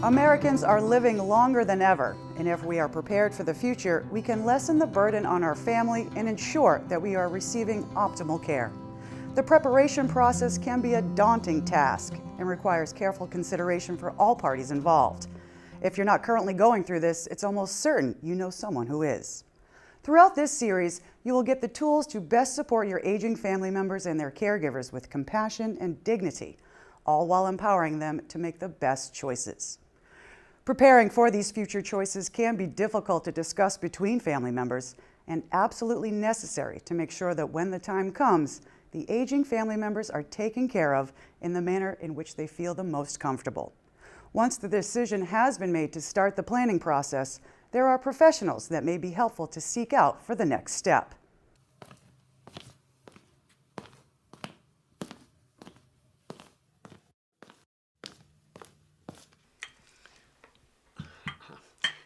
Americans are living longer than ever, and if we are prepared for the future, we can lessen the burden on our family and ensure that we are receiving optimal care. The preparation process can be a daunting task and requires careful consideration for all parties involved. If you're not currently going through this, it's almost certain you know someone who is. Throughout this series, you will get the tools to best support your aging family members and their caregivers with compassion and dignity, all while empowering them to make the best choices. Preparing for these future choices can be difficult to discuss between family members and absolutely necessary to make sure that when the time comes, the aging family members are taken care of in the manner in which they feel the most comfortable. Once the decision has been made to start the planning process, there are professionals that may be helpful to seek out for the next step.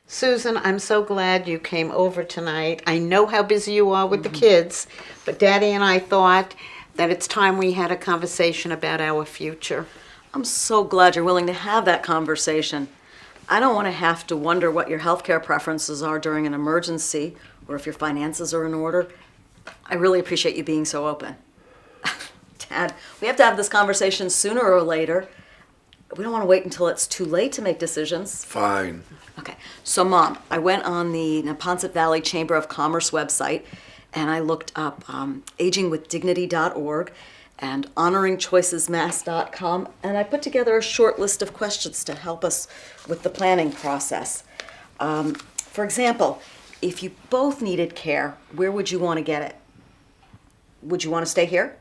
Susan, I'm so glad you came over tonight. I know how busy you are with the kids, but Daddy and I thought that it's time we had a conversation about our future. I'm so glad you're willing to have that conversation. I don't want to have to wonder what your healthcare preferences are during an emergency or if your finances are in order. I really appreciate you being so open. Dad, we have to have this conversation sooner or later. We don't want to wait until it's too late to make decisions. Fine. Okay, so Mom, I went on the NEPONSET Valley Chamber of Commerce website and I looked up agingwithdignity.org and honoringchoicesmass.com, and I put together a short list of questions to help us with the planning process. For example, if you both needed care, where would you want to get it? Would you want to stay here?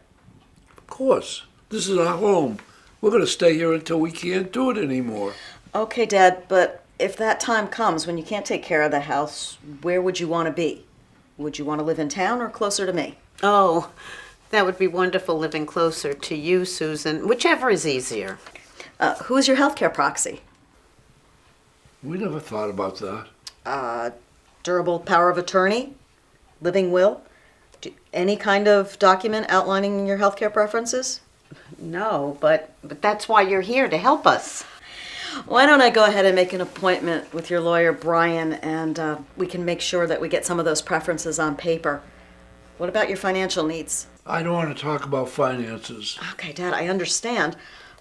Of course. This is our home. We're going to stay here until we can't do it anymore. Okay, Dad, but if that time comes when you can't take care of the house, where would you want to be? Would you want to live in town or closer to me? Oh, that would be wonderful living closer to you, Susan, whichever is easier. Who is your healthcare proxy? We never thought about that. Durable power of attorney? Living will? Any kind of document outlining your healthcare preferences? No, but that's why you're here, to help us. Why don't I go ahead and make an appointment with your lawyer, Brian, and we can make sure that we get some of those preferences on paper. What about your financial needs? I don't want to talk about finances. Okay, Dad, I understand,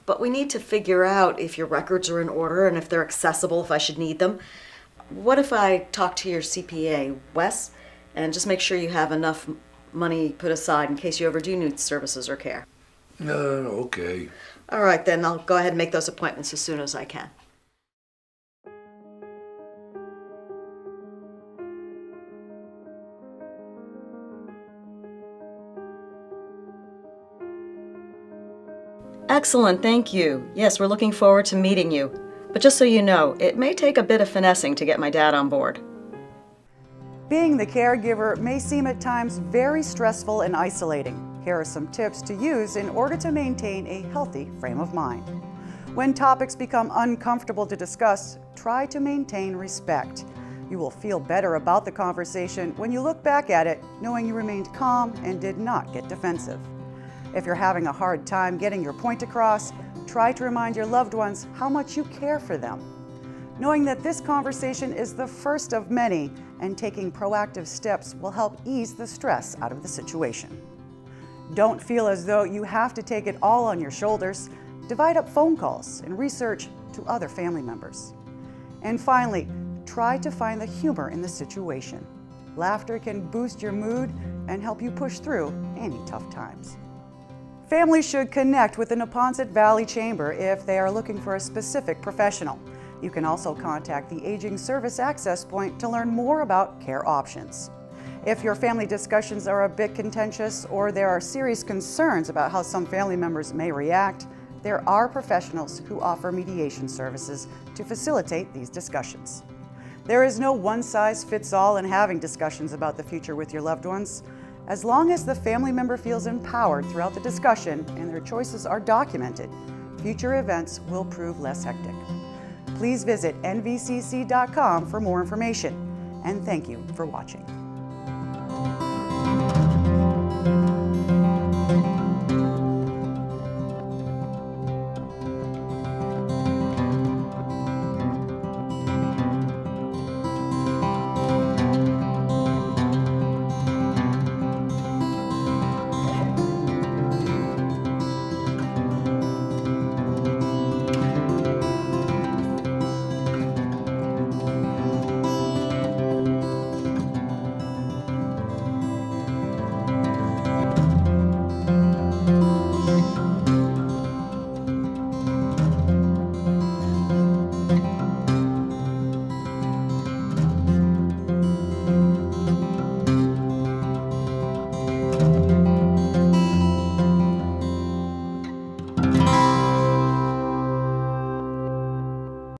but we need to figure out if your records are in order and if they're accessible if I should need them. What if I talk to your CPA, Wes, and just make sure you have enough money put aside in case you ever do need services or care? Okay. All right, then I'll go ahead and make those appointments as soon as I can. Excellent, thank you. Yes, we're looking forward to meeting you. But just so you know, it may take a bit of finessing to get my dad on board. Being the caregiver may seem at times very stressful and isolating. Here are some tips to use in order to maintain a healthy frame of mind. When topics become uncomfortable to discuss, try to maintain respect. You will feel better about the conversation when you look back at it, knowing you remained calm and did not get defensive. If you're having a hard time getting your point across, try to remind your loved ones how much you care for them. Knowing that this conversation is the first of many and taking proactive steps will help ease the stress out of the situation. Don't feel as though you have to take it all on your shoulders. Divide up phone calls and research to other family members. And finally, try to find the humor in the situation. Laughter can boost your mood and help you push through any tough times. Families should connect with the NEPONSET Valley Chamber if they are looking for a specific professional. You can also contact the Aging Service Access Point to learn more about care options. If your family discussions are a bit contentious or there are serious concerns about how some family members may react, there are professionals who offer mediation services to facilitate these discussions. There is no one-size-fits-all in having discussions about the future with your loved ones. As long as the family member feels empowered throughout the discussion and their choices are documented, future events will prove less hectic. Please visit nvcc.com for more information, and thank you for watching.